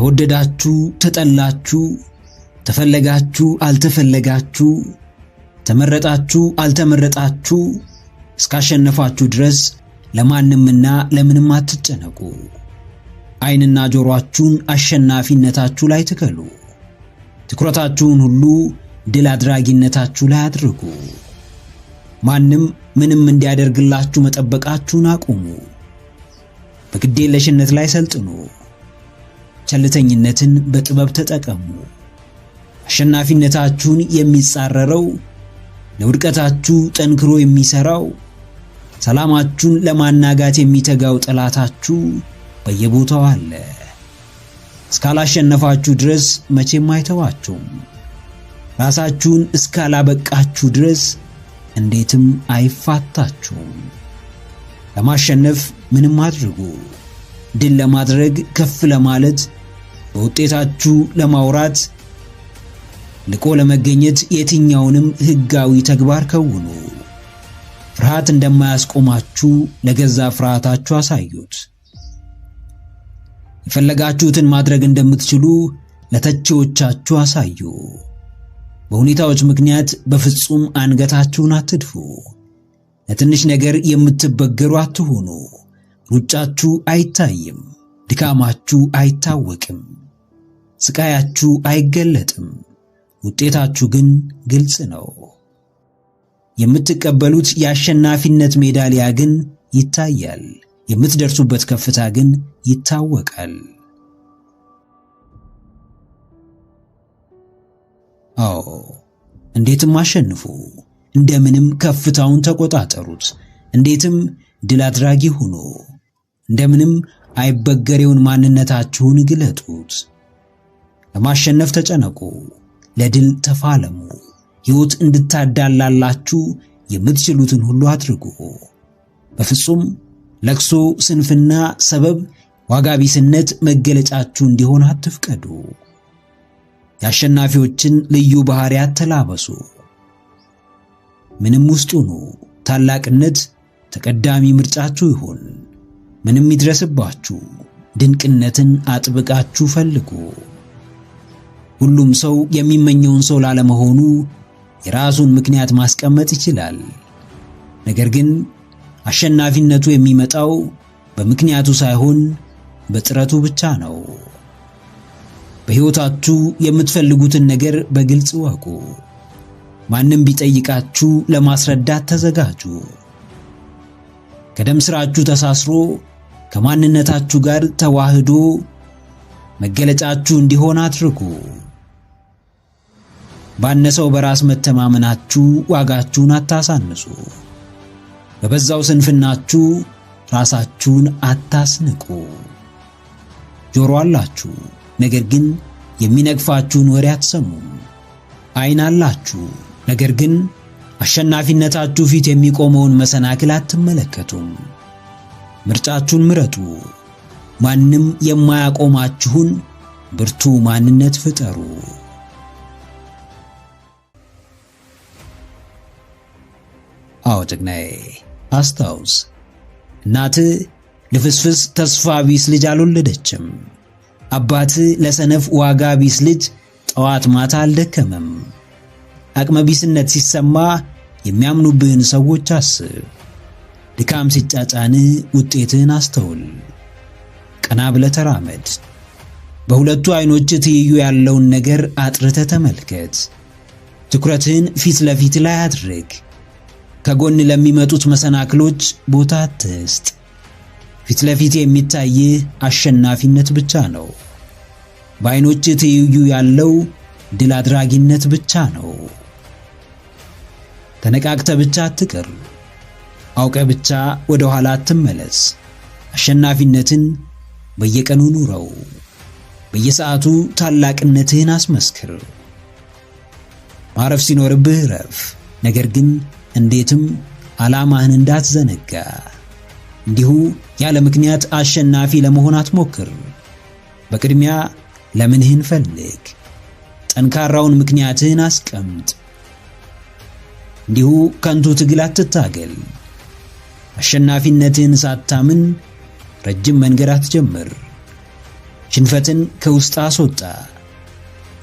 ተወደዳችሁ ተጠላችሁ ተፈለጋችሁ አልተፈለጋችሁ ተመረጣችሁ አልተመረጣችሁ እስካሸነፋችሁ ድረስ ለማንምና ለምንም አትጨነቁ። ዓይንና ጆሮአችሁን አሸናፊነታችሁ ላይ ትከሉ። ትኩረታችሁን ሁሉ ድል አድራጊነታችሁ ላይ አድርጉ። ማንም ምንም እንዲያደርግላችሁ መጠበቃችሁን አቁሙ። በግዴለሽነት ላይ ሰልጥኑ። ቸልተኝነትን በጥበብ ተጠቀሙ። አሸናፊነታችሁን የሚጻረረው ለውድቀታችሁ ጠንክሮ የሚሰራው ሰላማችሁን ለማናጋት የሚተጋው ጠላታችሁ በየቦታው አለ። እስካላሸነፋችሁ ድረስ መቼም አይተዋችሁም። ራሳችሁን እስካላበቃችሁ ድረስ እንዴትም አይፋታችሁም። ለማሸነፍ ምንም አድርጉ። ድል ለማድረግ ከፍ ለማለት በውጤታችሁ ለማውራት ልቆ ለመገኘት የትኛውንም ሕጋዊ ተግባር ከውኑ። ፍርሃት እንደማያስቆማችሁ ለገዛ ፍርሃታችሁ አሳዩት። የፈለጋችሁትን ማድረግ እንደምትችሉ ለተቺዎቻችሁ አሳዩ። በሁኔታዎች ምክንያት በፍጹም አንገታችሁን አትድፉ። ለትንሽ ነገር የምትበገሩ አትሁኑ። ሩጫችሁ አይታይም፣ ድካማችሁ አይታወቅም፣ ስቃያችሁ አይገለጥም። ውጤታችሁ ግን ግልጽ ነው። የምትቀበሉት የአሸናፊነት ሜዳሊያ ግን ይታያል። የምትደርሱበት ከፍታ ግን ይታወቃል። አዎ፣ እንዴትም አሸንፉ። እንደምንም ከፍታውን ተቆጣጠሩት። እንዴትም ድል አድራጊ ሁኑ። እንደምንም አይበገሬውን ማንነታችሁን ግለጡት። ለማሸነፍ ተጨነቁ። ለድል ተፋለሙ። ሕይወት እንድታዳላላችሁ የምትችሉትን ሁሉ አድርጉ። በፍጹም ለቅሶ፣ ስንፍና፣ ሰበብ፣ ዋጋ ቢስነት መገለጫችሁ እንዲሆን አትፍቀዱ። የአሸናፊዎችን ልዩ ባህሪያት ተላበሱ። ምንም ውስጥ ሁኑ። ታላቅነት ተቀዳሚ ምርጫችሁ ይሁን። ምንም ይድረስባችሁ፣ ድንቅነትን አጥብቃችሁ ፈልጉ። ሁሉም ሰው የሚመኘውን ሰው ላለመሆኑ የራሱን ምክንያት ማስቀመጥ ይችላል። ነገር ግን አሸናፊነቱ የሚመጣው በምክንያቱ ሳይሆን በጥረቱ ብቻ ነው። በሕይወታችሁ የምትፈልጉትን ነገር በግልጽ ወቁ። ማንም ቢጠይቃችሁ ለማስረዳት ተዘጋጁ። ከደም ስራችሁ ተሳስሮ ከማንነታችሁ ጋር ተዋህዶ መገለጫችሁ እንዲሆን አድርጉ። ባነሰው በራስ መተማመናችሁ ዋጋችሁን አታሳንሱ። በበዛው ስንፍናችሁ ራሳችሁን አታስንቁ። ጆሮ አላችሁ፣ ነገር ግን የሚነግፋችሁን ወሬ አትሰሙም። ዓይን አላችሁ፣ ነገር ግን አሸናፊነታችሁ ፊት የሚቆመውን መሰናክል አትመለከቱም። ምርጫችሁን ምረጡ። ማንም የማያቆማችሁን ብርቱ ማንነት ፍጠሩ። አዎ ጀግናዬ፣ አስታውስ፣ እናትህ ልፍስፍስ ተስፋ ቢስ ልጅ አልወለደችም። አባትህ ለሰነፍ ዋጋ ቢስ ልጅ ጠዋት ማታ አልደከመም። አቅመ ቢስነት ሲሰማ የሚያምኑብህን ሰዎች አስብ። ድካም ሲጫጫንህ ውጤትህን አስተውል። ቀና ብለህ ተራመድ። በሁለቱ ዓይኖች ትይዩ ያለውን ነገር አጥርተህ ተመልከት። ትኩረትህን ፊት ለፊት ላይ አድርግ። ከጎን ለሚመጡት መሰናክሎች ቦታ አትስጥ። ፊት ለፊት የሚታይህ አሸናፊነት ብቻ ነው። በዓይኖች ትይዩ ያለው ድል አድራጊነት ብቻ ነው። ተነቃቅተህ ብቻ አትቅር። አውቀህ ብቻ ወደ ኋላ አትመለስ። አሸናፊነትን በየቀኑ ኑረው። በየሰዓቱ ታላቅነትህን አስመስክር። ማረፍ ሲኖርብህ ረፍ። ነገር ግን እንዴትም ዓላማህን እንዳትዘነጋ። እንዲሁ ያለ ምክንያት አሸናፊ ለመሆን አትሞክር። በቅድሚያ ለምንህን ፈልግ። ጠንካራውን ምክንያትህን አስቀምጥ። እንዲሁ ከንቱ ትግል አትታገል። አሸናፊነትህን ሳታምን ረጅም መንገድ አትጀምር። ሽንፈትን ከውስጥ አስወጣ።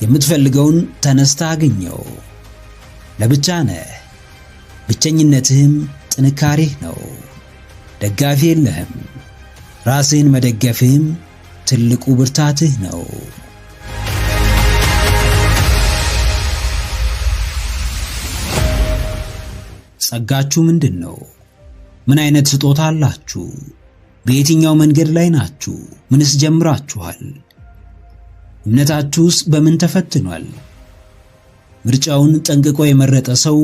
የምትፈልገውን ተነስታ አግኘው። ለብቻ ነህ። ብቸኝነትህም ጥንካሬህ ነው። ደጋፊ የለህም። ራስህን መደገፍህም ትልቁ ብርታትህ ነው። ጸጋችሁ ምንድነው? ምን አይነት ስጦታ አላችሁ? በየትኛው መንገድ ላይ ናችሁ? ምንስ ጀምራችኋል? እምነታችሁስ በምን ተፈትኗል? ምርጫውን ጠንቅቆ የመረጠ ሰው፣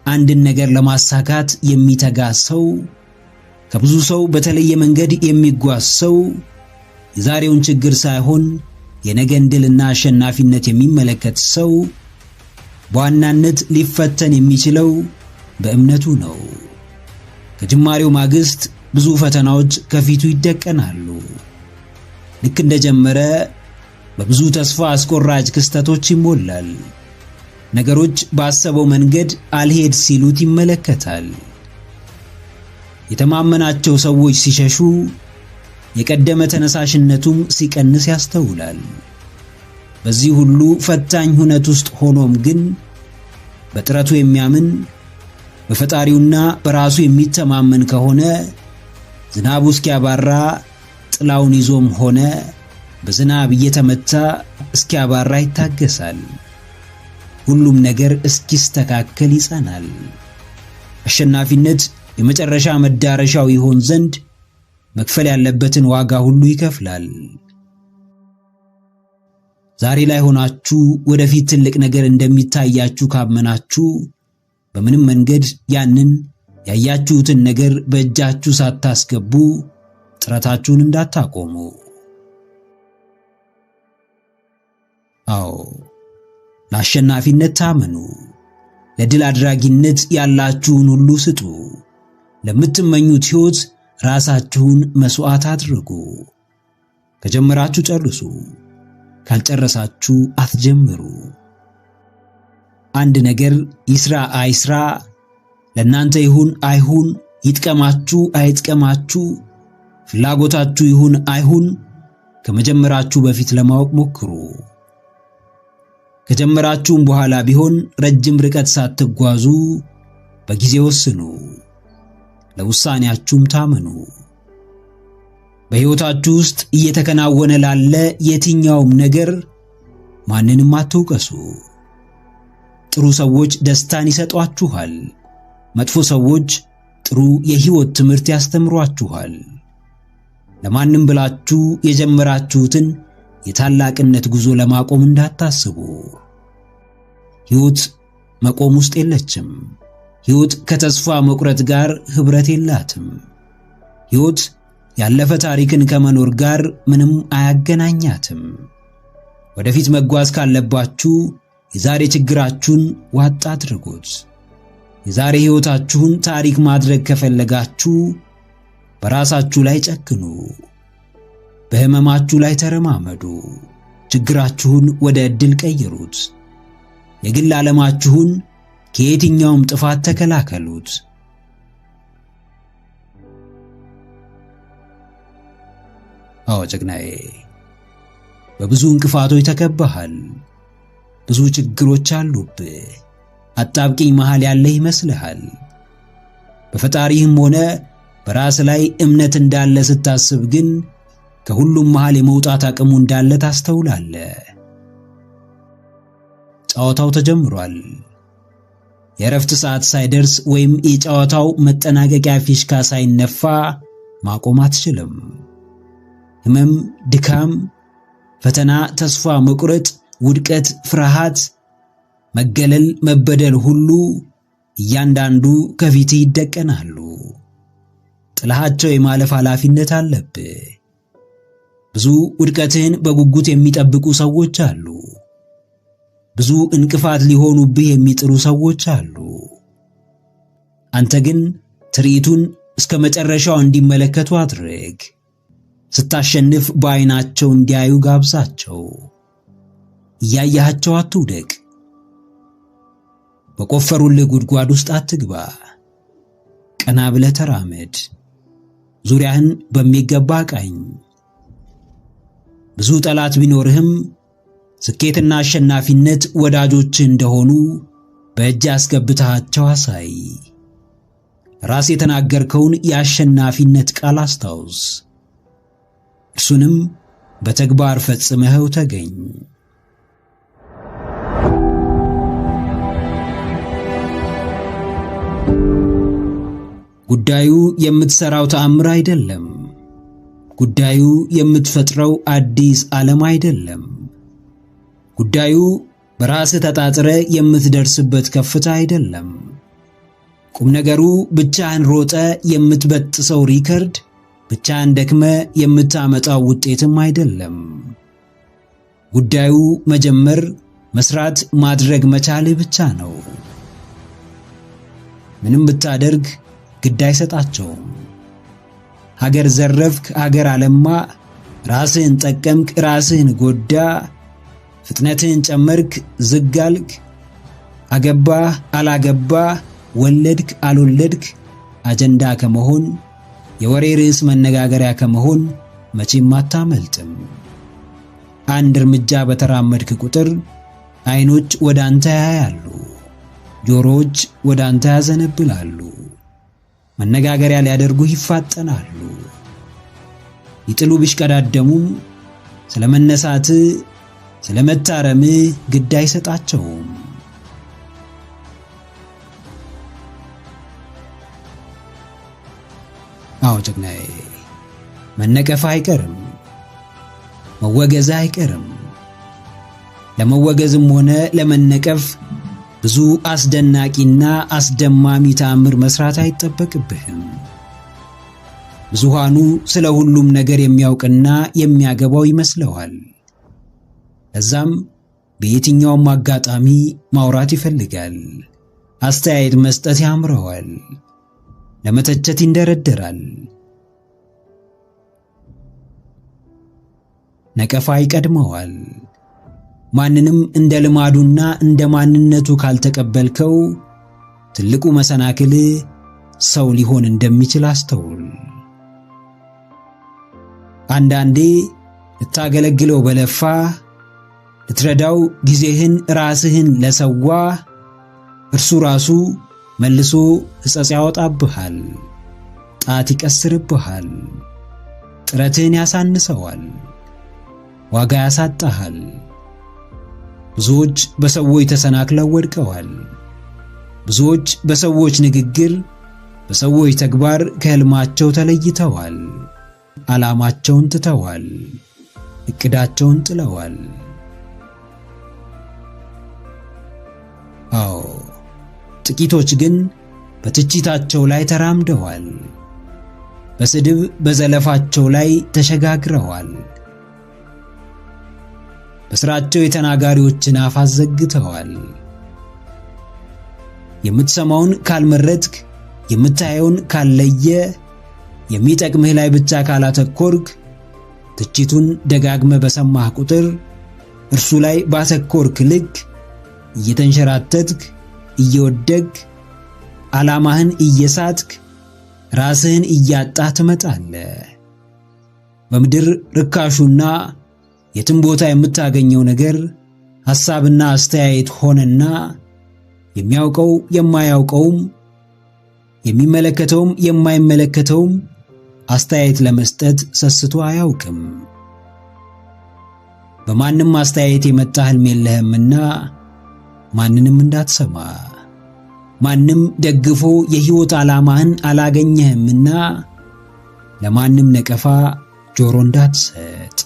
አንድን ነገር ለማሳካት የሚተጋ ሰው፣ ከብዙ ሰው በተለየ መንገድ የሚጓዝ ሰው፣ የዛሬውን ችግር ሳይሆን የነገን ድልና አሸናፊነት የሚመለከት ሰው በዋናነት ሊፈተን የሚችለው በእምነቱ ነው። ከጅማሬው ማግስት ብዙ ፈተናዎች ከፊቱ ይደቀናሉ። ልክ እንደጀመረ በብዙ ተስፋ አስቆራጭ ክስተቶች ይሞላል። ነገሮች ባሰበው መንገድ አልሄድ ሲሉት ይመለከታል። የተማመናቸው ሰዎች ሲሸሹ፣ የቀደመ ተነሳሽነቱም ሲቀንስ ያስተውላል። በዚህ ሁሉ ፈታኝ ሁነት ውስጥ ሆኖም ግን በጥረቱ የሚያምን በፈጣሪውና በራሱ የሚተማመን ከሆነ ዝናቡ እስኪያባራ ጥላውን ይዞም ሆነ በዝናብ እየተመታ እስኪያባራ ይታገሳል። ሁሉም ነገር እስኪስተካከል ይጸናል። አሸናፊነት የመጨረሻ መዳረሻው ይሆን ዘንድ መክፈል ያለበትን ዋጋ ሁሉ ይከፍላል። ዛሬ ላይ ሆናችሁ ወደፊት ትልቅ ነገር እንደሚታያችሁ ካመናችሁ በምንም መንገድ ያንን ያያችሁትን ነገር በእጃችሁ ሳታስገቡ ጥረታችሁን እንዳታቆሙ። አዎ፣ ለአሸናፊነት ታመኑ። ለድል አድራጊነት ያላችሁን ሁሉ ስጡ። ለምትመኙት ሕይወት ራሳችሁን መስዋዕት አድርጉ። ከጀመራችሁ ጨርሱ፣ ካልጨረሳችሁ አትጀምሩ። አንድ ነገር ይስራ አይስራ፣ ለእናንተ ይሁን አይሁን፣ ይጥቀማችሁ አይጥቀማችሁ፣ ፍላጎታችሁ ይሁን አይሁን፣ ከመጀመራችሁ በፊት ለማወቅ ሞክሩ። ከጀመራችሁም በኋላ ቢሆን ረጅም ርቀት ሳትጓዙ በጊዜ ወስኑ። ለውሳኔያችሁም ታመኑ። በሕይወታችሁ ውስጥ እየተከናወነ ላለ የትኛውም ነገር ማንንም አትውቀሱ። ጥሩ ሰዎች ደስታን ይሰጧችኋል። መጥፎ ሰዎች ጥሩ የሕይወት ትምህርት ያስተምሯችኋል። ለማንም ብላችሁ የጀመራችሁትን የታላቅነት ጉዞ ለማቆም እንዳታስቡ። ሕይወት መቆም ውስጥ የለችም። ሕይወት ከተስፋ መቁረጥ ጋር ኅብረት የላትም። ሕይወት ያለፈ ታሪክን ከመኖር ጋር ምንም አያገናኛትም። ወደፊት መጓዝ ካለባችሁ የዛሬ ችግራችሁን ዋጥ አድርጉት። የዛሬ ሕይወታችሁን ታሪክ ማድረግ ከፈለጋችሁ በራሳችሁ ላይ ጨክኑ። በሕመማችሁ ላይ ተረማመዱ። ችግራችሁን ወደ ዕድል ቀይሩት። የግል ዓለማችሁን ከየትኛውም ጥፋት ተከላከሉት። አዎ ጀግናዬ፣ በብዙ እንቅፋቶች ተከበሃል። ብዙ ችግሮች አሉብህ። አጣብቂኝ መሃል ያለህ ይመስልሃል። በፈጣሪህም ሆነ በራስ ላይ እምነት እንዳለ ስታስብ ግን ከሁሉም መሃል የመውጣት አቅሙ እንዳለ ታስተውላለህ። ጨዋታው ተጀምሯል። የእረፍት ሰዓት ሳይደርስ ወይም የጨዋታው መጠናቀቂያ ፊሽካ ሳይነፋ ማቆም አትችልም። ሕመም፣ ድካም፣ ፈተና፣ ተስፋ መቁረጥ፣ ውድቀት፣ ፍርሃት፣ መገለል፣ መበደል ሁሉ እያንዳንዱ ከፊት ይደቀናሉ። ጥላሃቸው የማለፍ ኃላፊነት አለብህ። ብዙ ውድቀትህን በጉጉት የሚጠብቁ ሰዎች አሉ። ብዙ እንቅፋት ሊሆኑብህ የሚጥሩ ሰዎች አሉ። አንተ ግን ትርኢቱን እስከ መጨረሻው እንዲመለከቱ አድርግ። ስታሸንፍ በዓይናቸው እንዲያዩ ጋብዛቸው። እያያቸው አትውደቅ። በቆፈሩልህ ጉድጓድ ውስጥ አትግባ። ቀና ብለህ ተራመድ። ዙሪያህን በሚገባ ቃኝ። ብዙ ጠላት ቢኖርህም ስኬትና አሸናፊነት ወዳጆች እንደሆኑ በእጅ አስገብተሃቸው አሳይ። ራስ የተናገርከውን የአሸናፊነት ቃል አስታውስ። እርሱንም በተግባር ፈጽመኸው ተገኝ። ጉዳዩ የምትሰራው ተአምር አይደለም። ጉዳዩ የምትፈጥረው አዲስ ዓለም አይደለም። ጉዳዩ በራስ ተጣጥረ የምትደርስበት ከፍታ አይደለም። ቁም ነገሩ ብቻህን ሮጠ የምትበጥሰው ሪከርድ፣ ብቻህን ደክመ የምታመጣው ውጤትም አይደለም። ጉዳዩ መጀመር፣ መስራት፣ ማድረግ መቻልህ ብቻ ነው። ምንም ብታደርግ ግድ አይሰጣቸውም። ሀገር ዘረፍክ፣ ሀገር አለማ፣ ራስህን ጠቀምክ፣ ራስህን ጎዳ፣ ፍጥነትህን ጨመርክ፣ ዝጋልክ፣ አገባህ አላገባህ፣ ወለድክ አልወለድክ አጀንዳ ከመሆን የወሬ ርዕስ መነጋገሪያ ከመሆን መቼም አታመልጥም። አንድ እርምጃ በተራመድክ ቁጥር አይኖች ወደ አንተ ያያሉ፣ ጆሮዎች ወደ አንተ ያዘነብላሉ፣ መነጋገሪያ ሊያደርጉህ ይፋጠናሉ። ይጥሉ ቢሽቀዳደሙም ስለመነሳት ስለመታረም ግድ አይሰጣቸውም። አዎ ጀግናዬ፣ መነቀፍ አይቀርም፣ መወገዝ አይቀርም። ለመወገዝም ሆነ ለመነቀፍ ብዙ አስደናቂና አስደማሚ ተአምር መስራት አይጠበቅብህም። ብዙሃኑ ስለ ሁሉም ነገር የሚያውቅና የሚያገባው ይመስለዋል። ለዛም በየትኛውም አጋጣሚ ማውራት ይፈልጋል፣ አስተያየት መስጠት ያምረዋል፣ ለመተቸት ይንደረደራል። ነቀፋ ይቀድመዋል። ማንንም እንደ ልማዱና እንደ ማንነቱ ካልተቀበልከው ትልቁ መሰናክል ሰው ሊሆን እንደሚችል አስተውል። አንዳንዴ ልታገለግለው በለፋ፣ ልትረዳው ጊዜህን ራስህን ለሰዋ እርሱ ራሱ መልሶ ሕጸጽ ያወጣብሃል፣ ጣት ይቀስርብሃል፣ ጥረትህን ያሳንሰዋል፣ ዋጋ ያሳጣሃል። ብዙዎች በሰዎች ተሰናክለው ወድቀዋል። ብዙዎች በሰዎች ንግግር፣ በሰዎች ተግባር ከህልማቸው ተለይተዋል። ዓላማቸውን ትተዋል፣ እቅዳቸውን ጥለዋል። አዎ ጥቂቶች ግን በትችታቸው ላይ ተራምደዋል። በስድብ በዘለፋቸው ላይ ተሸጋግረዋል። በስራቸው የተናጋሪዎችን አፍ አዘግተዋል። የምትሰማውን ካልመረጥክ፣ የምታየውን ካልለየ፣ የሚጠቅምህ ላይ ብቻ ካላተኮርክ፣ ትችቱን ደጋግመ በሰማህ ቁጥር እርሱ ላይ ባተኮርክ ልክ እየተንሸራተትክ፣ እየወደቅክ፣ ዓላማህን እየሳትክ፣ ራስህን እያጣህ ትመጣለህ። በምድር ርካሹና የትም ቦታ የምታገኘው ነገር ሐሳብና አስተያየት ሆነና የሚያውቀው የማያውቀውም የሚመለከተውም የማይመለከተውም አስተያየት ለመስጠት ሰስቶ አያውቅም። በማንም አስተያየት የመጣ ህልም የለህምና ማንንም እንዳትሰማ፣ ማንም ደግፎ የህይወት ዓላማህን አላገኘህምና ለማንም ነቀፋ ጆሮ እንዳትሰጥ።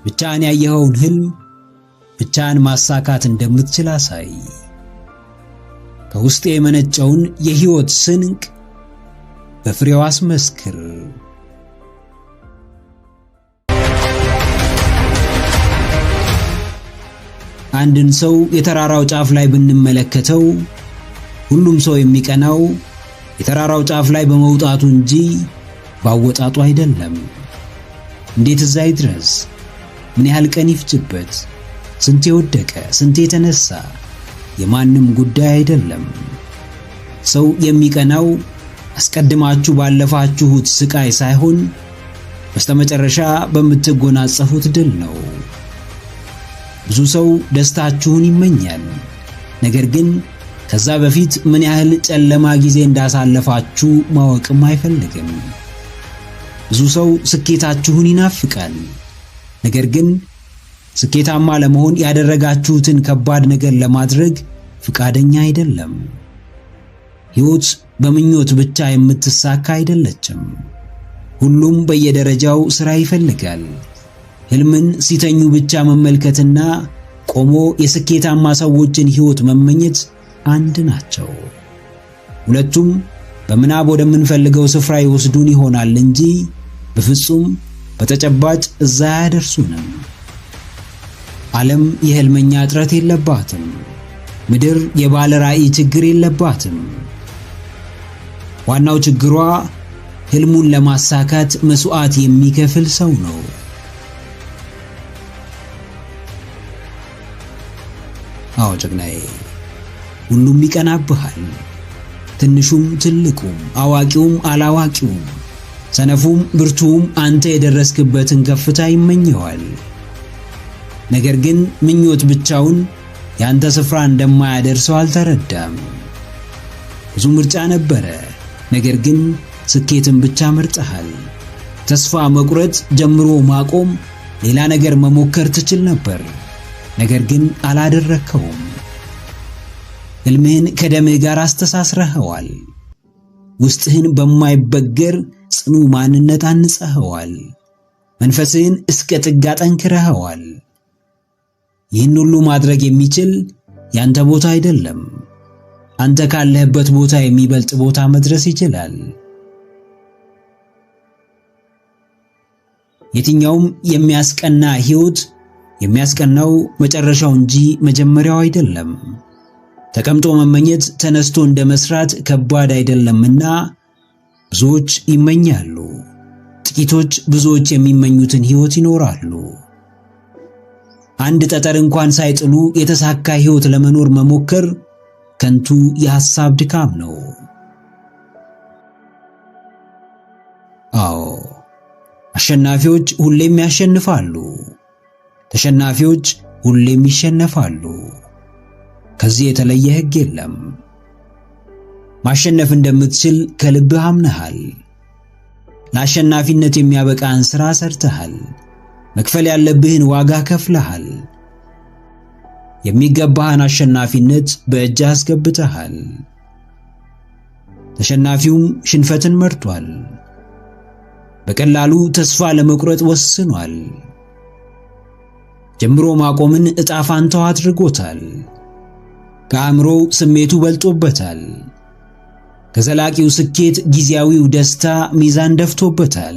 ብቻህን ያየኸውን ህልም ብቻህን ማሳካት እንደምትችል አሳይ። ከውስጥ የመነጨውን የህይወት ስንቅ በፍሬው አስመስክር። አንድን ሰው የተራራው ጫፍ ላይ ብንመለከተው ሁሉም ሰው የሚቀናው የተራራው ጫፍ ላይ በመውጣቱ እንጂ ባወጣጡ አይደለም። እንዴት እዛ ይድረስ? ምን ያህል ቀን ይፍጅበት? ስንቴ ወደቀ? ስንቴ ተነሳ? የማንም ጉዳይ አይደለም። ሰው የሚቀናው አስቀድማችሁ ባለፋችሁት ስቃይ ሳይሆን በስተመጨረሻ በምትጎናጸፉት ድል ነው። ብዙ ሰው ደስታችሁን ይመኛል፣ ነገር ግን ከዛ በፊት ምን ያህል ጨለማ ጊዜ እንዳሳለፋችሁ ማወቅም አይፈልግም። ብዙ ሰው ስኬታችሁን ይናፍቃል፣ ነገር ግን ስኬታማ ለመሆን ያደረጋችሁትን ከባድ ነገር ለማድረግ ፍቃደኛ አይደለም። ሕይወት በምኞት ብቻ የምትሳካ አይደለችም። ሁሉም በየደረጃው ሥራ ይፈልጋል። ሕልምን ሲተኙ ብቻ መመልከትና ቆሞ የስኬታማ ሰዎችን ሕይወት መመኘት አንድ ናቸው። ሁለቱም በምናብ ወደምንፈልገው ስፍራ ይወስዱን ይሆናል እንጂ በፍጹም በተጨባጭ እዛ አያደርሱንም። ዓለም የሕልመኛ እጥረት የለባትም። ምድር የባለ ራዕይ ችግር የለባትም። ዋናው ችግሯ ሕልሙን ለማሳካት መስዋዕት የሚከፍል ሰው ነው። አዎ ጀግናዬ፣ ሁሉም ይቀናብሃል። ትንሹም ትልቁም፣ አዋቂውም አላዋቂውም፣ ሰነፉም ብርቱም አንተ የደረስክበትን ከፍታ ይመኘዋል። ነገር ግን ምኞት ብቻውን ያንተ ስፍራ እንደማያደርሰው አልተረዳም። ብዙ ምርጫ ነበረ፣ ነገር ግን ስኬትን ብቻ መርጠሃል። ተስፋ መቁረጥ፣ ጀምሮ ማቆም፣ ሌላ ነገር መሞከር ትችል ነበር፣ ነገር ግን አላደረከውም። ሕልምህን ከደምህ ጋር አስተሳስረኸዋል። ውስጥህን በማይበገር ጽኑ ማንነት አንጸኸዋል። መንፈስህን እስከ ጥግ አጠንክረኸዋል። ይህን ሁሉ ማድረግ የሚችል ያንተ ቦታ አይደለም። አንተ ካለህበት ቦታ የሚበልጥ ቦታ መድረስ ይችላል። የትኛውም የሚያስቀና ሕይወት የሚያስቀናው መጨረሻው እንጂ መጀመሪያው አይደለም። ተቀምጦ መመኘት ተነስቶ እንደ መስራት ከባድ አይደለምና ብዙዎች ይመኛሉ። ጥቂቶች ብዙዎች የሚመኙትን ሕይወት ይኖራሉ። አንድ ጠጠር እንኳን ሳይጥሉ የተሳካ ሕይወት ለመኖር መሞከር ከንቱ የሐሳብ ድካም ነው። አዎ፣ አሸናፊዎች ሁሌም ያሸንፋሉ። ተሸናፊዎች ሁሌም ይሸነፋሉ። ከዚህ የተለየ ሕግ የለም። ማሸነፍ እንደምትችል ከልብህ አምነሃል። ለአሸናፊነት የሚያበቃን ሥራ ሰርተሃል። መክፈል ያለብህን ዋጋ ከፍለሃል። የሚገባህን አሸናፊነት በእጅህ አስገብተሃል። ተሸናፊውም ሽንፈትን መርጧል። በቀላሉ ተስፋ ለመቁረጥ ወስኗል። ጀምሮ ማቆምን ዕጣ ፋንታው አድርጎታል። ከአእምሮው ስሜቱ በልጦበታል። ከዘላቂው ስኬት ጊዜያዊው ደስታ ሚዛን ደፍቶበታል።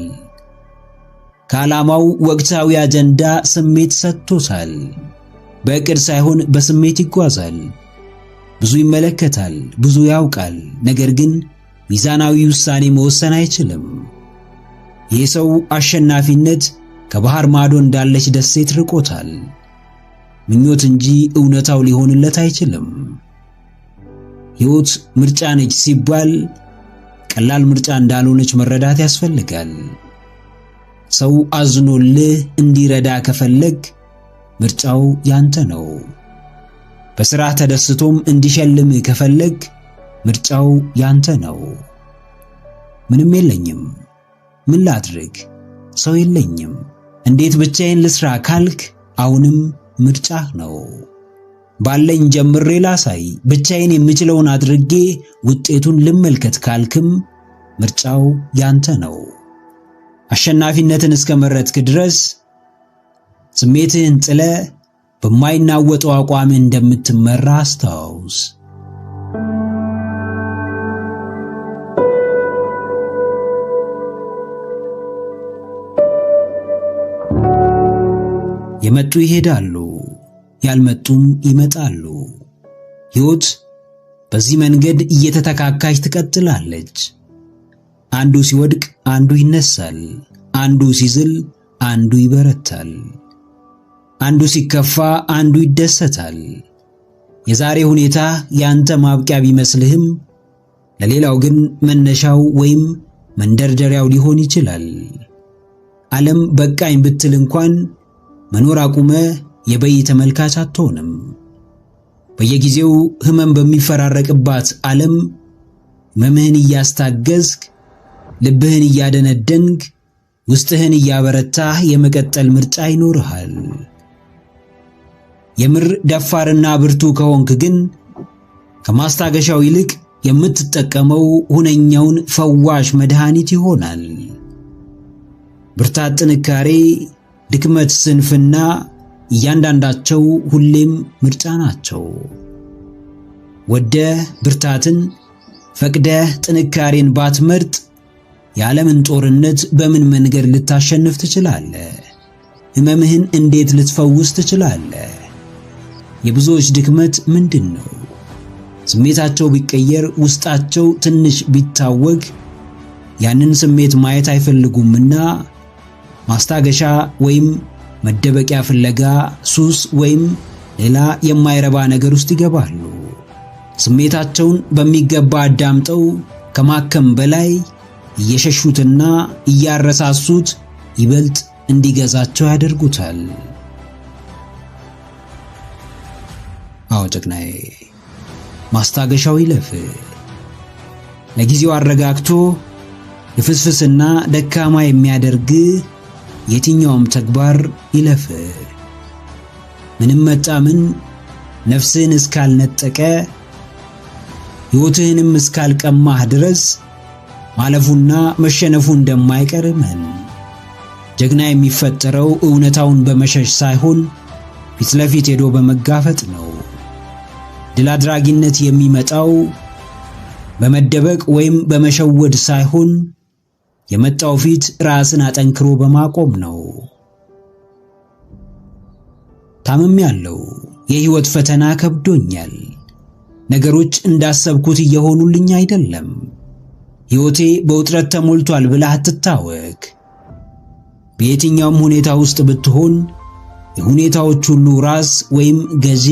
ከዓላማው ወቅታዊ አጀንዳ ስሜት ሰጥቶታል። በዕቅድ ሳይሆን በስሜት ይጓዛል። ብዙ ይመለከታል፣ ብዙ ያውቃል፣ ነገር ግን ሚዛናዊ ውሳኔ መወሰን አይችልም። ይህ ሰው አሸናፊነት ከባህር ማዶ እንዳለች ደሴት ርቆታል። ምኞት እንጂ እውነታው ሊሆንለት አይችልም። ሕይወት ምርጫ ነች ሲባል ቀላል ምርጫ እንዳልሆነች መረዳት ያስፈልጋል። ሰው አዝኖልህ እንዲረዳ ከፈለግ ምርጫው ያንተ ነው። በሥራህ ተደስቶም እንዲሸልምህ ከፈለግ ምርጫው ያንተ ነው። ምንም የለኝም፣ ምን ላድርግ? ሰው የለኝም፣ እንዴት ብቻዬን ልስራ ካልክ አሁንም ምርጫህ ነው። ባለኝ ጀምሬ ላሳይ፣ ብቻዬን የምችለውን አድርጌ ውጤቱን ልመልከት ካልክም ምርጫው ያንተ ነው። አሸናፊነትን እስከመረጥክ ድረስ ስሜትህን ጥለ በማይናወጠው አቋም እንደምትመራ አስታውስ። የመጡ ይሄዳሉ፣ ያልመጡም ይመጣሉ። ሕይወት በዚህ መንገድ እየተተካካች ትቀጥላለች። አንዱ ሲወድቅ አንዱ ይነሳል፣ አንዱ ሲዝል አንዱ ይበረታል፣ አንዱ ሲከፋ አንዱ ይደሰታል። የዛሬ ሁኔታ ያንተ ማብቂያ ቢመስልህም ለሌላው ግን መነሻው ወይም መንደርደሪያው ሊሆን ይችላል። ዓለም በቃኝ ብትል እንኳን መኖር አቁመ የበይ ተመልካች አትሆንም። በየጊዜው ህመም በሚፈራረቅባት ዓለም ህመምህን እያስታገዝክ ልብህን እያደነደንክ ውስጥህን እያበረታህ የመቀጠል ምርጫ ይኖርሃል። የምር ደፋርና ብርቱ ከሆንክ ግን ከማስታገሻው ይልቅ የምትጠቀመው ሁነኛውን ፈዋሽ መድኃኒት ይሆናል። ብርታት፣ ጥንካሬ፣ ድክመት፣ ስንፍና እያንዳንዳቸው ሁሌም ምርጫ ናቸው። ወደህ ብርታትን ፈቅደህ ጥንካሬን ባትመርጥ የዓለምን ጦርነት በምን መንገድ ልታሸንፍ ትችላለህ? ህመምህን እንዴት ልትፈውስ ትችላለህ? የብዙዎች ድክመት ምንድን ነው? ስሜታቸው ቢቀየር፣ ውስጣቸው ትንሽ ቢታወቅ ያንን ስሜት ማየት አይፈልጉምና ማስታገሻ ወይም መደበቂያ ፍለጋ ሱስ ወይም ሌላ የማይረባ ነገር ውስጥ ይገባሉ። ስሜታቸውን በሚገባ አዳምጠው ከማከም በላይ እየሸሹትና እያረሳሱት ይበልጥ እንዲገዛቸው ያደርጉታል። አዎ ጀግናዬ፣ ማስታገሻው ይለፍ። ለጊዜው አረጋግቶ ልፍስፍስና ደካማ የሚያደርግ የትኛውም ተግባር ይለፍ። ምንም መጣ ምን ነፍስህን እስካልነጠቀ ሕይወትህንም እስካልቀማህ ድረስ ማለፉና መሸነፉ እንደማይቀር እመን። ጀግና የሚፈጠረው እውነታውን በመሸሽ ሳይሆን ፊት ለፊት ሄዶ በመጋፈጥ ነው። ድል አድራጊነት የሚመጣው በመደበቅ ወይም በመሸወድ ሳይሆን የመጣው ፊት ራስን አጠንክሮ በማቆም ነው። ታምሜያለሁ፣ የህይወት ፈተና ከብዶኛል፣ ነገሮች እንዳሰብኩት እየሆኑልኝ አይደለም፣ ሕይወቴ በውጥረት ተሞልቷል ብለህ አትታወክ። በየትኛውም ሁኔታ ውስጥ ብትሆን የሁኔታዎች ሁሉ ራስ ወይም ገዢ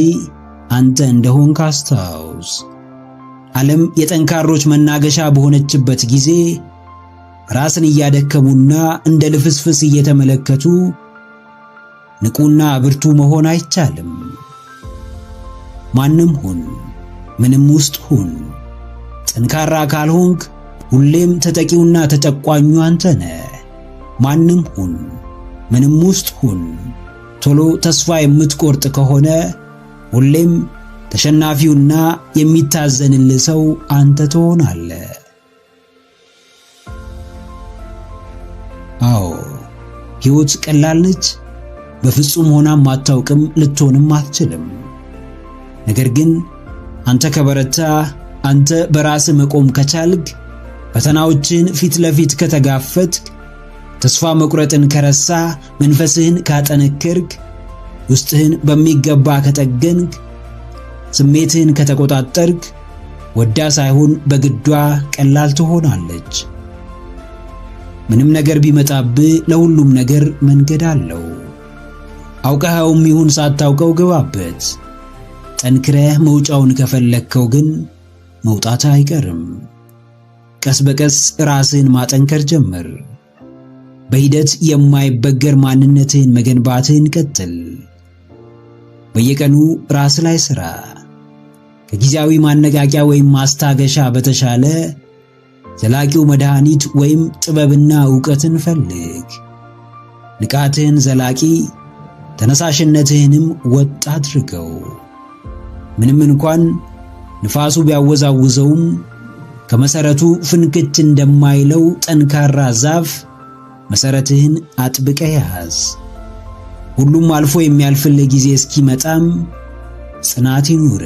አንተ እንደሆንክ አስታውስ። ዓለም የጠንካሮች መናገሻ በሆነችበት ጊዜ ራስን እያደከሙና እንደ ልፍስፍስ እየተመለከቱ ንቁና ብርቱ መሆን አይቻልም። ማንም ሁን፣ ምንም ውስጥ ሁን፣ ጠንካራ ካልሆንክ ሁሌም ተጠቂውና ተጨቋኙ አንተ ነህ። ማንም ሁን፣ ምንም ውስጥ ሁን፣ ቶሎ ተስፋ የምትቆርጥ ከሆነ ሁሌም ተሸናፊውና የሚታዘንልህ ሰው አንተ ትሆናለህ። አዎ ሕይወት ቀላል ነች? በፍጹም ሆናም አታውቅም፣ ልትሆንም አትችልም። ነገር ግን አንተ ከበረታ፣ አንተ በራስህ መቆም ከቻልክ፣ ፈተናዎችን ፊት ለፊት ከተጋፈጥክ፣ ተስፋ መቁረጥን ከረሳ፣ መንፈስህን ካጠነከርክ፣ ውስጥህን በሚገባ ከጠገንክ፣ ስሜትህን ከተቆጣጠርክ፣ ወዳ ሳይሆን በግዷ ቀላል ትሆናለች። ምንም ነገር ቢመጣብህ ለሁሉም ነገር መንገድ አለው። አውቀኸውም ይሁን ሳታውቀው ግባበት። ጠንክረህ መውጫውን ከፈለግከው ግን መውጣት አይቀርም። ቀስ በቀስ ራስህን ማጠንከር ጀምር። በሂደት የማይበገር ማንነትህን መገንባትህን ቀጥል። በየቀኑ ራስ ላይ ሥራ። ከጊዜያዊ ማነቃቂያ ወይም ማስታገሻ በተሻለ ዘላቂው መድኃኒት ወይም ጥበብና ዕውቀትን ፈልግ። ንቃትህን ዘላቂ፣ ተነሳሽነትህንም ወጥ አድርገው። ምንም እንኳን ንፋሱ ቢያወዛውዘውም ከመሰረቱ ፍንክች እንደማይለው ጠንካራ ዛፍ መሰረትህን አጥብቀህ ያዝ። ሁሉም አልፎ የሚያልፍልህ ጊዜ እስኪመጣም ጽናት ይኑር።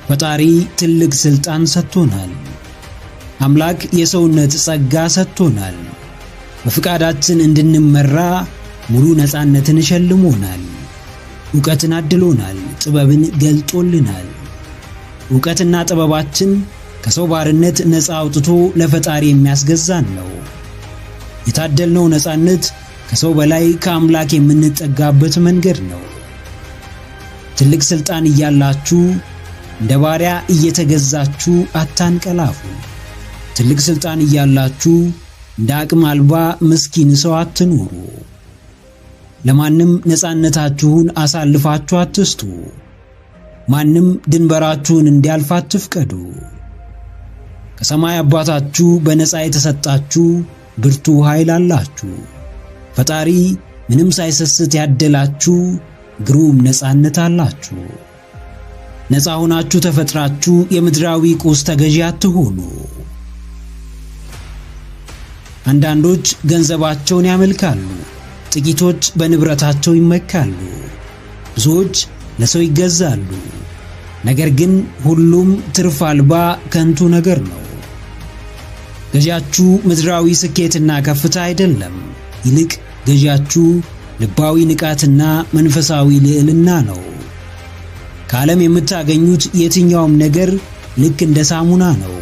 ፈጣሪ ትልቅ ስልጣን ሰጥቶናል። አምላክ የሰውነት ጸጋ ሰጥቶናል። በፍቃዳችን እንድንመራ ሙሉ ነፃነትን ሸልሞናል። ዕውቀትን አድሎናል። ጥበብን ገልጦልናል። ዕውቀትና ጥበባችን ከሰው ባርነት ነፃ አውጥቶ ለፈጣሪ የሚያስገዛን ነው። የታደልነው ነፃነት ከሰው በላይ ከአምላክ የምንጠጋበት መንገድ ነው። ትልቅ ስልጣን እያላችሁ እንደ ባሪያ እየተገዛችሁ አታንቀላፉ። ትልቅ ስልጣን እያላችሁ እንደ አቅም አልባ ምስኪን ሰው አትኑሩ። ለማንም ነፃነታችሁን አሳልፋችሁ አትስጡ። ማንም ድንበራችሁን እንዲያልፍ አትፍቀዱ። ከሰማይ አባታችሁ በነፃ የተሰጣችሁ ብርቱ ኃይል አላችሁ። ፈጣሪ ምንም ሳይሰስት ያደላችሁ ግሩም ነፃነት አላችሁ። ነፃ ሆናችሁ ተፈጥራችሁ የምድራዊ ቁስ ተገዢ አትሆኑ። አንዳንዶች ገንዘባቸውን ያመልካሉ፣ ጥቂቶች በንብረታቸው ይመካሉ፣ ብዙዎች ለሰው ይገዛሉ። ነገር ግን ሁሉም ትርፍ አልባ ከንቱ ነገር ነው። ገዢያችሁ ምድራዊ ስኬትና ከፍታ አይደለም፣ ይልቅ ገዢያችሁ ልባዊ ንቃትና መንፈሳዊ ልዕልና ነው። ከዓለም የምታገኙት የትኛውም ነገር ልክ እንደ ሳሙና ነው።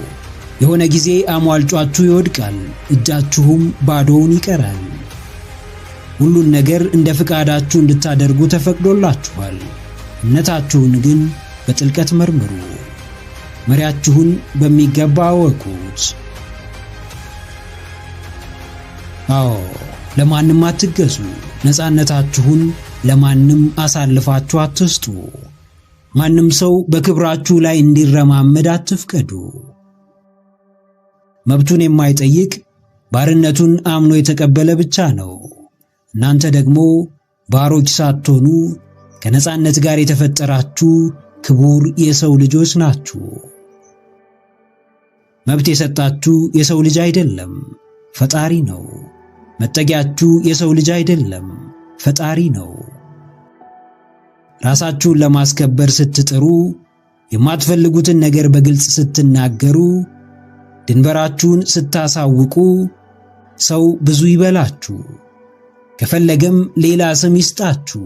የሆነ ጊዜ አሟልጯችሁ ይወድቃል፣ እጃችሁም ባዶውን ይቀራል። ሁሉን ነገር እንደ ፍቃዳችሁ እንድታደርጉ ተፈቅዶላችኋል። እምነታችሁን ግን በጥልቀት መርምሩ። መሪያችሁን በሚገባ አወቁት። አዎ፣ ለማንም አትገዙ። ነፃነታችሁን ለማንም አሳልፋችሁ አትስጡ። ማንም ሰው በክብራችሁ ላይ እንዲረማመድ አትፍቀዱ። መብቱን የማይጠይቅ ባርነቱን አምኖ የተቀበለ ብቻ ነው። እናንተ ደግሞ ባሮች ሳትሆኑ ከነፃነት ጋር የተፈጠራችሁ ክቡር የሰው ልጆች ናችሁ። መብት የሰጣችሁ የሰው ልጅ አይደለም፣ ፈጣሪ ነው። መጠጊያችሁ የሰው ልጅ አይደለም፣ ፈጣሪ ነው። ራሳችሁን ለማስከበር ስትጥሩ፣ የማትፈልጉትን ነገር በግልጽ ስትናገሩ፣ ድንበራችሁን ስታሳውቁ ሰው ብዙ ይበላችሁ፣ ከፈለገም ሌላ ስም ይስጣችሁ።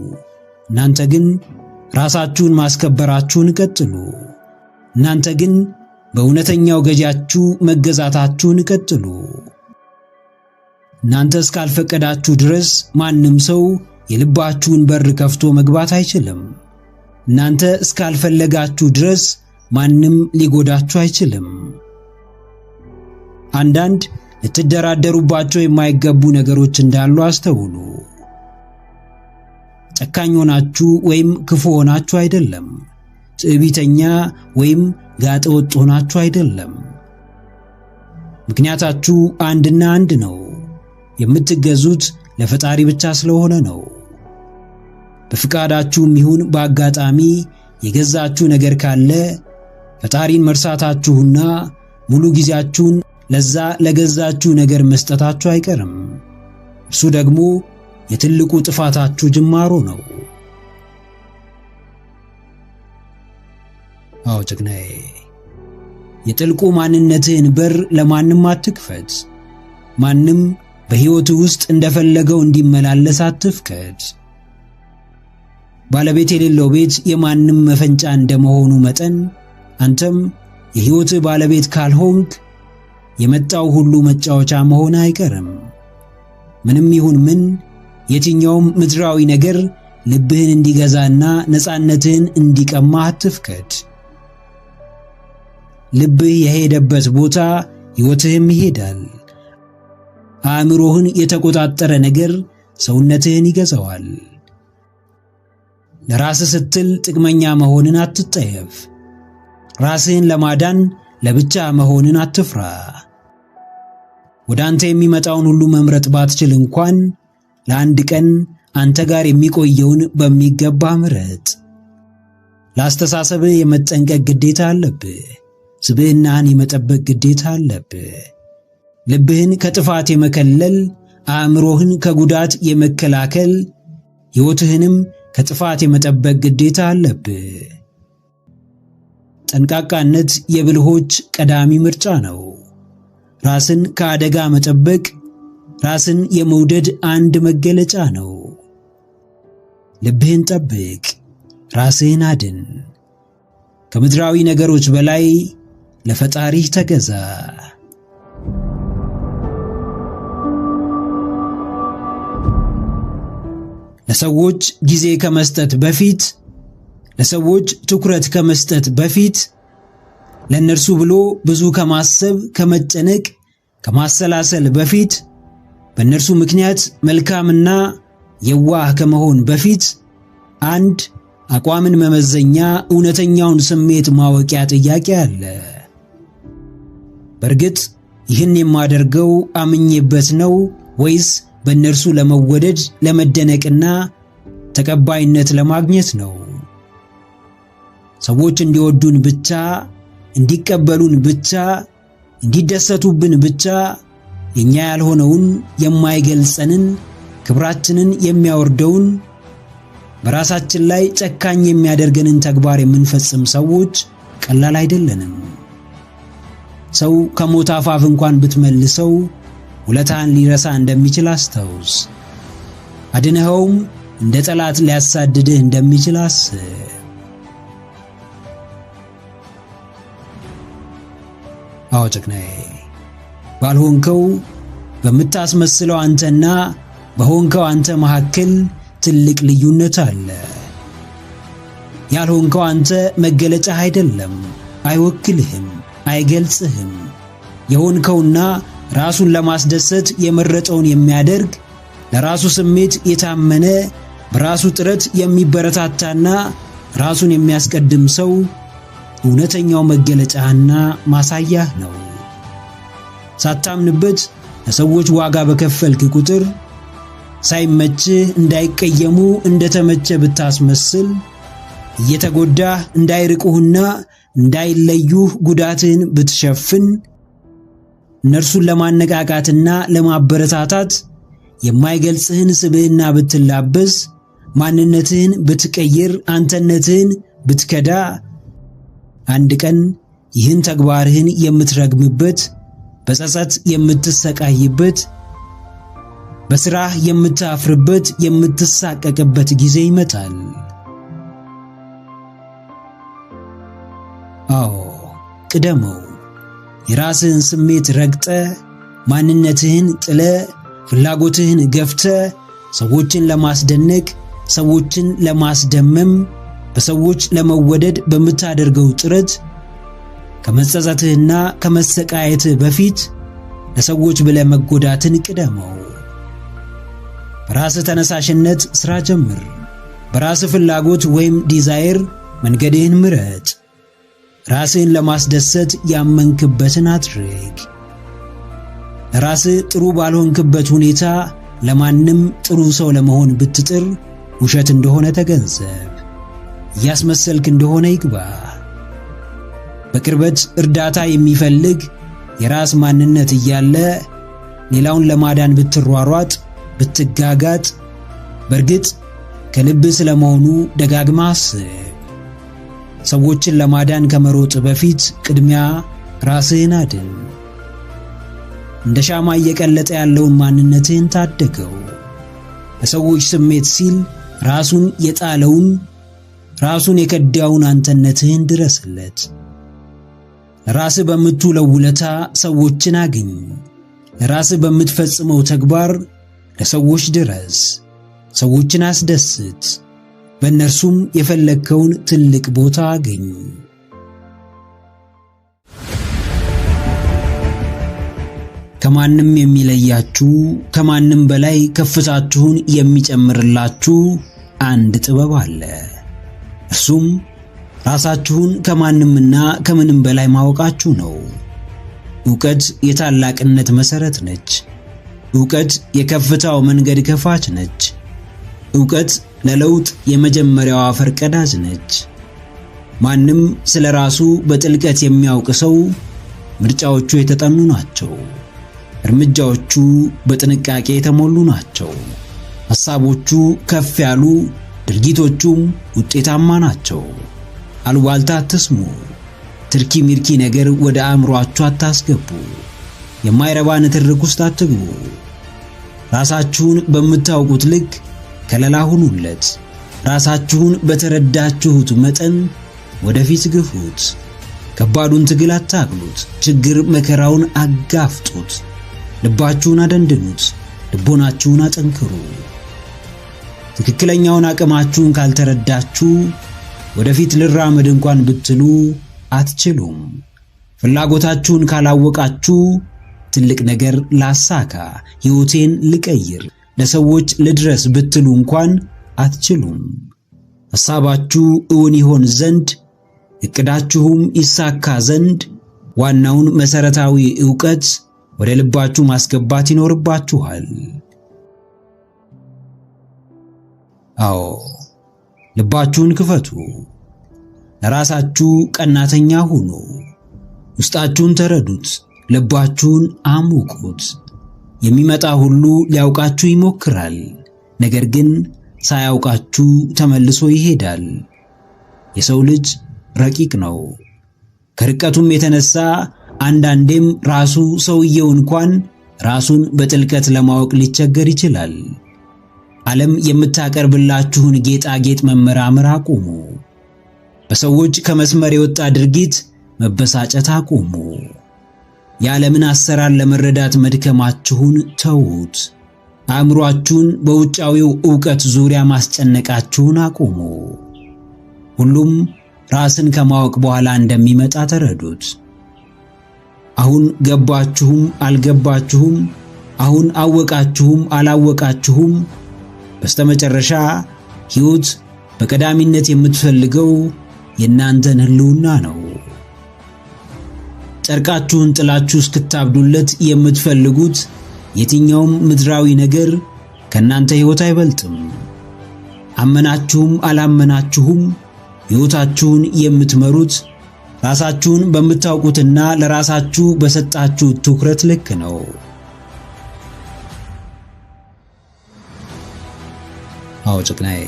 እናንተ ግን ራሳችሁን ማስከበራችሁን ቀጥሉ። እናንተ ግን በእውነተኛው ገዢያችሁ መገዛታችሁን ቀጥሉ። እናንተ እስካልፈቀዳችሁ ድረስ ማንም ሰው የልባችሁን በር ከፍቶ መግባት አይችልም። እናንተ እስካልፈለጋችሁ ድረስ ማንም ሊጎዳችሁ አይችልም። አንዳንድ ልትደራደሩባቸው የማይገቡ ነገሮች እንዳሉ አስተውሉ። ጨካኝ ሆናችሁ ወይም ክፉ ሆናችሁ አይደለም። ትዕቢተኛ ወይም ጋጠወጥ ሆናችሁ አይደለም። ምክንያታችሁ አንድና አንድ ነው። የምትገዙት ለፈጣሪ ብቻ ስለሆነ ነው። በፍቃዳችሁም ይሁን በአጋጣሚ የገዛችሁ ነገር ካለ ፈጣሪን መርሳታችሁና ሙሉ ጊዜያችሁን ለዛ ለገዛችሁ ነገር መስጠታችሁ አይቀርም። እርሱ ደግሞ የትልቁ ጥፋታችሁ ጅማሮ ነው። አዎ ጀግናዬ፣ የጥልቁ ማንነትህን በር ለማንም አትክፈት። ማንም በሕይወት ውስጥ እንደፈለገው እንዲመላለስ አትፍቀድ። ባለቤት የሌለው ቤት የማንም መፈንጫ እንደመሆኑ መጠን አንተም የሕይወትህ ባለቤት ካልሆንክ የመጣው ሁሉ መጫወቻ መሆን አይቀርም። ምንም ይሁን ምን የትኛውም ምድራዊ ነገር ልብህን እንዲገዛና ነፃነትህን እንዲቀማ አትፍቀድ። ልብህ የሄደበት ቦታ ሕይወትህም ይሄዳል። አእምሮህን የተቆጣጠረ ነገር ሰውነትህን ይገዛዋል። ለራስህ ስትል ጥቅመኛ መሆንን አትጠየፍ። ራስህን ለማዳን ለብቻ መሆንን አትፍራ። ወደ አንተ የሚመጣውን ሁሉ መምረጥ ባትችል እንኳን ለአንድ ቀን አንተ ጋር የሚቆየውን በሚገባ ምረጥ። ለአስተሳሰብህ የመጠንቀቅ ግዴታ አለብህ። ስብዕናህን የመጠበቅ ግዴታ አለብህ። ልብህን ከጥፋት የመከለል፣ አእምሮህን ከጉዳት የመከላከል፣ ሕይወትህንም ከጥፋት የመጠበቅ ግዴታ አለብህ። ጠንቃቃነት የብልሆች ቀዳሚ ምርጫ ነው። ራስን ከአደጋ መጠበቅ ራስን የመውደድ አንድ መገለጫ ነው። ልብህን ጠብቅ፣ ራስህን አድን። ከምድራዊ ነገሮች በላይ ለፈጣሪህ ተገዛ። ለሰዎች ጊዜ ከመስጠት በፊት ለሰዎች ትኩረት ከመስጠት በፊት ለነርሱ ብሎ ብዙ ከማሰብ ከመጨነቅ ከማሰላሰል በፊት በነርሱ ምክንያት መልካምና የዋህ ከመሆን በፊት አንድ አቋምን መመዘኛ እውነተኛውን ስሜት ማወቂያ ጥያቄ አለ። በርግጥ ይህን የማደርገው አምኜበት ነው ወይስ በእነርሱ ለመወደድ ለመደነቅና ተቀባይነት ለማግኘት ነው? ሰዎች እንዲወዱን ብቻ፣ እንዲቀበሉን ብቻ፣ እንዲደሰቱብን ብቻ የኛ ያልሆነውን የማይገልጸንን ክብራችንን የሚያወርደውን በራሳችን ላይ ጨካኝ የሚያደርገንን ተግባር የምንፈጽም ሰዎች ቀላል አይደለንም። ሰው ከሞት አፋፍ እንኳን ብትመልሰው ውለታን ሊረሳ እንደሚችል አስታውስ። አድነኸውም እንደ ጠላት ሊያሳድድህ እንደሚችል አስብ። አዎ ጨክናዬ፣ ባልሆንከው በምታስመስለው አንተና በሆንከው አንተ መካከል ትልቅ ልዩነት አለ። ያልሆንከው አንተ መገለጫህ አይደለም፣ አይወክልህም፣ አይገልጽህም። የሆንከውና ራሱን ለማስደሰት የመረጠውን የሚያደርግ ለራሱ ስሜት የታመነ በራሱ ጥረት የሚበረታታና ራሱን የሚያስቀድም ሰው እውነተኛው መገለጫና ማሳያህ ነው። ሳታምንበት ለሰዎች ዋጋ በከፈልክ ቁጥር ሳይመችህ እንዳይቀየሙ እንደተመቸ ብታስመስል እየተጎዳህ እንዳይርቁህና እንዳይለዩህ ጉዳትህን ብትሸፍን እነርሱን ለማነቃቃትና ለማበረታታት የማይገልጽህን ስብዕና ብትላበስ ማንነትህን ብትቀይር አንተነትህን ብትከዳ አንድ ቀን ይህን ተግባርህን የምትረግምበት በጸጸት የምትሰቃይበት በስራህ የምታፍርበት የምትሳቀቅበት ጊዜ ይመጣል። አዎ ቅደመው። የራስህን ስሜት ረግጠ ማንነትህን ጥለ ፍላጎትህን ገፍተ ሰዎችን ለማስደነቅ ሰዎችን ለማስደመም በሰዎች ለመወደድ በምታደርገው ጥረት ከመጸጸትህና ከመሰቃየትህ በፊት ለሰዎች ብለህ መጎዳትን ቅደመው። በራስህ ተነሳሽነት ሥራ ጀምር። በራስህ ፍላጎት ወይም ዲዛይር መንገድህን ምረጥ። ራስህን ለማስደሰት ያመንክበትን አድርግ። ለራስህ ጥሩ ባልሆንክበት ሁኔታ ለማንም ጥሩ ሰው ለመሆን ብትጥር ውሸት እንደሆነ ተገንዘብ። እያስመሰልክ እንደሆነ ይግባ። በቅርበት እርዳታ የሚፈልግ የራስ ማንነት እያለ ሌላውን ለማዳን ብትሯሯጥ ብትጋጋጥ በርግጥ ከልብ ስለመሆኑ ደጋግማ አስብ። ሰዎችን ለማዳን ከመሮጥ በፊት ቅድሚያ ራስህን አድን። እንደ ሻማ እየቀለጠ ያለውን ማንነትህን ታደገው። ለሰዎች ስሜት ሲል ራሱን የጣለውን ራሱን የከዳውን አንተነትህን ድረስለት። ለራስህ በምትውለው ውለታ ሰዎችን አግኝ። ለራስህ በምትፈጽመው ተግባር ለሰዎች ድረስ። ሰዎችን አስደስት። በእነርሱም የፈለግከውን ትልቅ ቦታ አግኝ። ከማንም የሚለያችሁ ከማንም በላይ ከፍታችሁን የሚጨምርላችሁ አንድ ጥበብ አለ። እርሱም ራሳችሁን ከማንምና ከምንም በላይ ማወቃችሁ ነው። ዕውቀት የታላቅነት መሰረት ነች። ዕውቀት የከፍታው መንገድ ከፋች ነች። ዕውቀት ለለውጥ የመጀመሪያዋ ፈርቀዳጅ ነች። ማንም ስለ ራሱ በጥልቀት የሚያውቅ ሰው ምርጫዎቹ የተጠኑ ናቸው። እርምጃዎቹ በጥንቃቄ የተሞሉ ናቸው። ሐሳቦቹ ከፍ ያሉ፣ ድርጊቶቹም ውጤታማ ናቸው። አሉባልታ አትስሙ። ትርኪ ሚርኪ ነገር ወደ አእምሮአችሁ አታስገቡ። የማይረባ ንትርክ ውስጥ አትግቡ። ራሳችሁን በምታውቁት ልክ ከለላ ሁኑለት። ራሳችሁን በተረዳችሁት መጠን ወደፊት ግፉት። ከባዱን ትግል አታግሉት። ችግር መከራውን አጋፍጡት። ልባችሁን አደንድኑት። ልቦናችሁን አጠንክሩ። ትክክለኛውን አቅማችሁን ካልተረዳችሁ ወደፊት ልራመድ እንኳን ብትሉ አትችሉም። ፍላጎታችሁን ካላወቃችሁ ትልቅ ነገር ላሳካ፣ ሕይወቴን ልቀይር፣ ለሰዎች ልድረስ ብትሉ እንኳን አትችሉም። ሐሳባችሁ እውን ይሆን ዘንድ እቅዳችሁም ይሳካ ዘንድ ዋናውን መሰረታዊ ዕውቀት ወደ ልባችሁ ማስገባት ይኖርባችኋል። አዎ፣ ልባችሁን ክፈቱ። ለራሳችሁ ቀናተኛ ሁኑ። ውስጣችሁን ተረዱት። ልባችሁን አሙቁት። የሚመጣ ሁሉ ሊያውቃችሁ ይሞክራል፣ ነገር ግን ሳያውቃችሁ ተመልሶ ይሄዳል። የሰው ልጅ ረቂቅ ነው። ከርቀቱም የተነሳ አንዳንዴም ራሱ ሰውየው እንኳን ራሱን በጥልቀት ለማወቅ ሊቸገር ይችላል። ዓለም የምታቀርብላችሁን ጌጣጌጥ መመራመር አቁሙ። በሰዎች ከመስመር የወጣ ድርጊት መበሳጨት አቁሙ። የዓለምን አሰራር ለመረዳት መድከማችሁን ተዉት። አእምሮአችሁን በውጫዊው ዕውቀት ዙሪያ ማስጨነቃችሁን አቁሙ። ሁሉም ራስን ከማወቅ በኋላ እንደሚመጣ ተረዱት። አሁን ገባችሁም አልገባችሁም፣ አሁን አወቃችሁም አላወቃችሁም፣ በስተመጨረሻ ሕይወት በቀዳሚነት የምትፈልገው የእናንተን ሕልውና ነው። ጨርቃችሁን ጥላችሁ እስክታብዱለት የምትፈልጉት የትኛውም ምድራዊ ነገር ከእናንተ ሕይወት አይበልጥም። አመናችሁም አላመናችሁም ሕይወታችሁን የምትመሩት ራሳችሁን በምታውቁትና ለራሳችሁ በሰጣችሁት ትኩረት ልክ ነው። አዎ ጭቅናዬ፣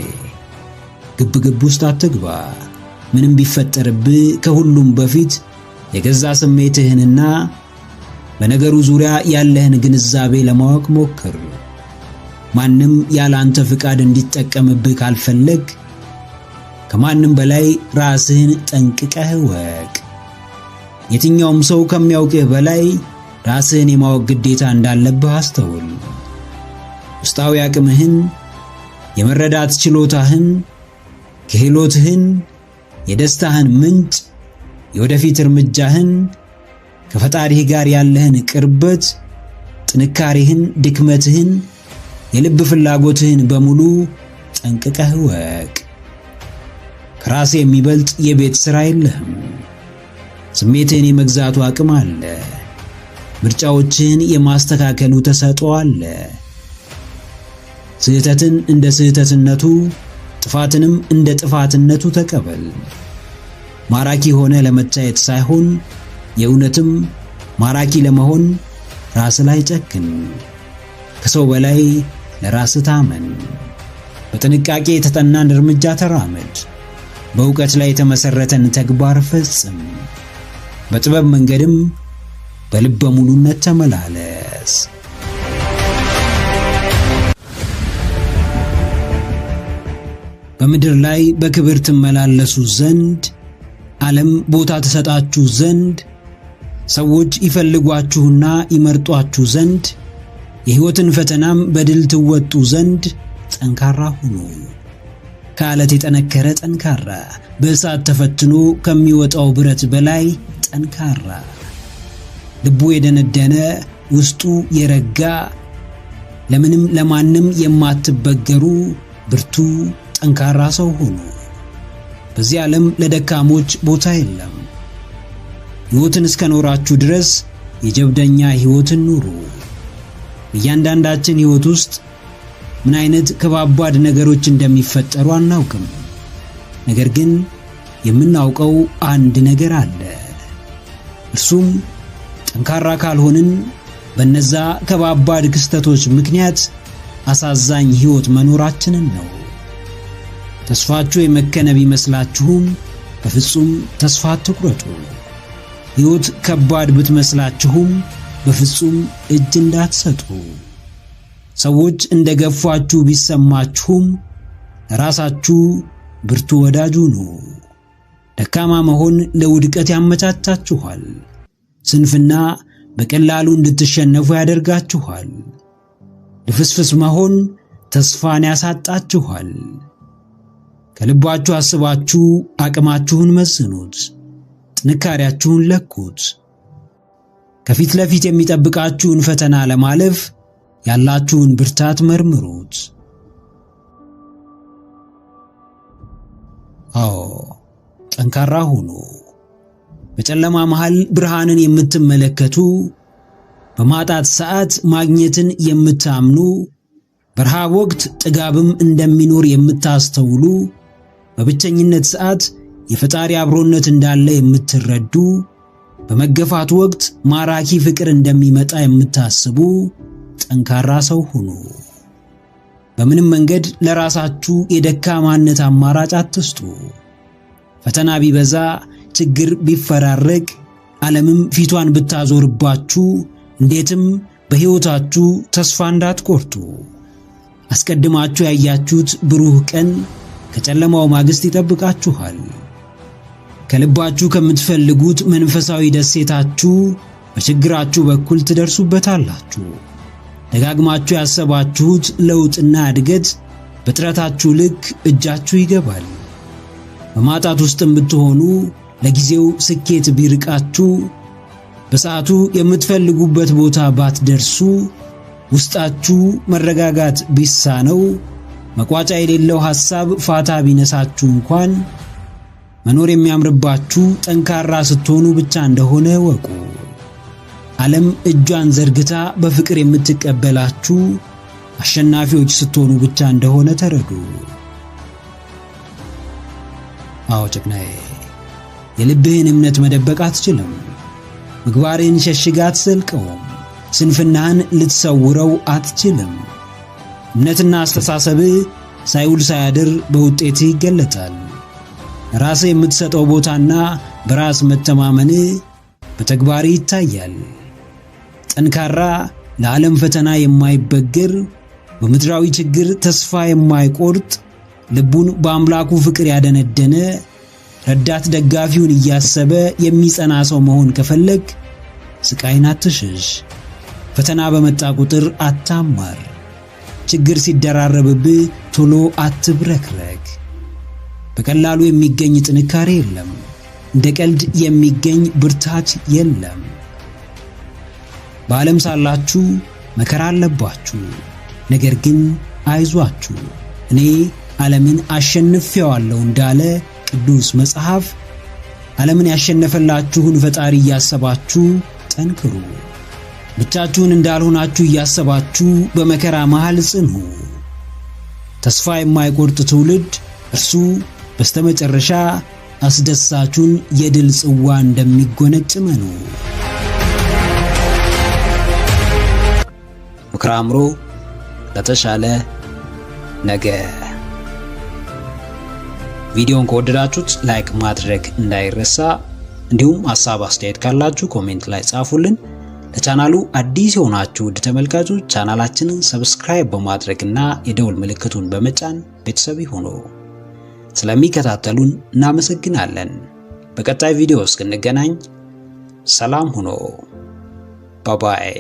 ግብግብ ውስጥ አትግባ። ምንም ቢፈጠርብህ ከሁሉም በፊት የገዛ ስሜትህንና በነገሩ ዙሪያ ያለህን ግንዛቤ ለማወቅ ሞክር። ማንም ያለ አንተ ፍቃድ እንዲጠቀምብህ ካልፈለግ ከማንም በላይ ራስህን ጠንቅቀህ ወቅ። የትኛውም ሰው ከሚያውቅህ በላይ ራስህን የማወቅ ግዴታ እንዳለብህ አስተውል። ውስጣዊ አቅምህን፣ የመረዳት ችሎታህን፣ ክህሎትህን፣ የደስታህን ምንጭ፣ የወደፊት እርምጃህን፣ ከፈጣሪህ ጋር ያለህን ቅርበት፣ ጥንካሬህን፣ ድክመትህን፣ የልብ ፍላጎትህን በሙሉ ጠንቅቀህ ወቅ። ከራስ የሚበልጥ የቤት ሥራ የለህም። ስሜትህን የመግዛቱ አቅም አለ። ምርጫዎችህን የማስተካከሉ ተሰጥኦ አለ። ስህተትን እንደ ስህተትነቱ፣ ጥፋትንም እንደ ጥፋትነቱ ተቀበል። ማራኪ ሆነ ለመታየት ሳይሆን የእውነትም ማራኪ ለመሆን ራስ ላይ ጨክን። ከሰው በላይ ለራስ ታመን። በጥንቃቄ የተጠናን እርምጃ ተራመድ። በእውቀት ላይ የተመሰረተን ተግባር ፈጽም። በጥበብ መንገድም በልበ ሙሉነት ተመላለስ። በምድር ላይ በክብር ትመላለሱ ዘንድ፣ ዓለም ቦታ ተሰጣችሁ ዘንድ፣ ሰዎች ይፈልጓችሁና ይመርጧችሁ ዘንድ፣ የሕይወትን ፈተናም በድል ትወጡ ዘንድ ጠንካራ ሁኑ። ከዓለት የጠነከረ ጠንካራ፣ በእሳት ተፈትኖ ከሚወጣው ብረት በላይ ጠንካራ፣ ልቡ የደነደነ ውስጡ የረጋ፣ ለምንም ለማንም የማትበገሩ ብርቱ ጠንካራ ሰው ሁኑ። በዚህ ዓለም ለደካሞች ቦታ የለም። ሕይወትን እስከኖራችሁ ድረስ የጀብደኛ ሕይወትን ኑሩ። በእያንዳንዳችን ሕይወት ውስጥ ምን አይነት ከባባድ ነገሮች እንደሚፈጠሩ አናውቅም። ነገር ግን የምናውቀው አንድ ነገር አለ። እርሱም ጠንካራ ካልሆንን በነዛ ከባባድ ክስተቶች ምክንያት አሳዛኝ ሕይወት መኖራችንን ነው። ተስፋችሁ የመከነ ቢመስላችሁም በፍጹም ተስፋ አትቁረጡ። ሕይወት ከባድ ብትመስላችሁም በፍጹም እጅ እንዳትሰጡ። ሰዎች እንደገፏችሁ ቢሰማችሁም ራሳችሁ ብርቱ ወዳጅ ሁኑ። ደካማ መሆን ለውድቀት ያመቻቻችኋል። ስንፍና በቀላሉ እንድትሸነፉ ያደርጋችኋል። ልፍስፍስ መሆን ተስፋን ያሳጣችኋል። ከልባችሁ አስባችሁ አቅማችሁን መዝኑት፣ ጥንካሬያችሁን ለኩት። ከፊት ለፊት የሚጠብቃችሁን ፈተና ለማለፍ ያላችሁን ብርታት መርምሩት። ጠንካራ ሁኑ። በጨለማ መሃል ብርሃንን የምትመለከቱ፣ በማጣት ሰዓት ማግኘትን የምታምኑ፣ በረሃብ ወቅት ጥጋብም እንደሚኖር የምታስተውሉ፣ በብቸኝነት ሰዓት የፈጣሪ አብሮነት እንዳለ የምትረዱ፣ በመገፋት ወቅት ማራኪ ፍቅር እንደሚመጣ የምታስቡ ጠንካራ ሰው ሁኑ። በምንም መንገድ ለራሳችሁ የደካማነት አማራጭ አትስጡ። ፈተና ቢበዛ፣ ችግር ቢፈራረቅ፣ ዓለምም ፊቷን ብታዞርባችሁ እንዴትም በሕይወታችሁ ተስፋ እንዳትቆርጡ። አስቀድማችሁ ያያችሁት ብሩህ ቀን ከጨለማው ማግስት ይጠብቃችኋል። ከልባችሁ ከምትፈልጉት መንፈሳዊ ደሴታችሁ በችግራችሁ በኩል ትደርሱበታላችሁ። ደጋግማችሁ ያሰባችሁት ለውጥና እድገት በጥረታችሁ ልክ እጃችሁ ይገባል። በማጣት ውስጥም ብትሆኑ ለጊዜው ስኬት ቢርቃችሁ፣ በሰዓቱ የምትፈልጉበት ቦታ ባትደርሱ፣ ውስጣችሁ መረጋጋት ቢሳነው፣ መቋጫ የሌለው ሐሳብ ፋታ ቢነሳችሁ እንኳን መኖር የሚያምርባችሁ ጠንካራ ስትሆኑ ብቻ እንደሆነ ወቁ። ዓለም እጇን ዘርግታ በፍቅር የምትቀበላችሁ አሸናፊዎች ስትሆኑ ብቻ እንደሆነ ተረዱ። ጀግናዬ፣ የልብህን እምነት መደበቅ አትችልም። ምግባርህን ሸሽጋ አትዘልቀውም። ስንፍናህን ልትሰውረው አትችልም። እምነትና አስተሳሰብህ ሳይውል ሳያድር በውጤትህ ይገለጣል። ራስህ የምትሰጠው ቦታና በራስ መተማመንህ በተግባርህ ይታያል። ጠንካራ፣ ለዓለም ፈተና የማይበገር፣ በምድራዊ ችግር ተስፋ የማይቆርጥ፣ ልቡን በአምላኩ ፍቅር ያደነደነ፣ ረዳት ደጋፊውን እያሰበ የሚጸና ሰው መሆን ከፈለግ ስቃይን አትሽሽ። ፈተና በመጣ ቁጥር አታማር። ችግር ሲደራረብብህ ቶሎ አትብረክረክ። በቀላሉ የሚገኝ ጥንካሬ የለም። እንደ ቀልድ የሚገኝ ብርታት የለም። በዓለም ሳላችሁ መከራ አለባችሁ። ነገር ግን አይዟችሁ፣ እኔ ዓለምን አሸንፌዋለሁ እንዳለ ቅዱስ መጽሐፍ፣ ዓለምን ያሸነፈላችሁን ፈጣሪ እያሰባችሁ ጠንክሩ። ብቻችሁን እንዳልሆናችሁ እያሰባችሁ በመከራ መሃል ጽኑ። ተስፋ የማይቆርጥ ትውልድ እርሱ በስተመጨረሻ አስደሳቹን የድል ጽዋ እንደሚጎነጭ መኑ። ምክረ አእምሮ ለተሻለ ነገ። ቪዲዮን ከወደዳችሁት ላይክ ማድረግ እንዳይረሳ፣ እንዲሁም ሐሳብ አስተያየት ካላችሁ ኮሜንት ላይ ጻፉልን። ለቻናሉ አዲስ የሆናችሁ ውድ ተመልካቾች ቻናላችንን ሰብስክራይብ በማድረግና የደውል ምልክቱን በመጫን ቤተሰብ ይሁኑ። ስለሚከታተሉን እናመሰግናለን። በቀጣይ ቪዲዮ እስክንገናኝ ሰላም ሁኑ። ባይ ባይ።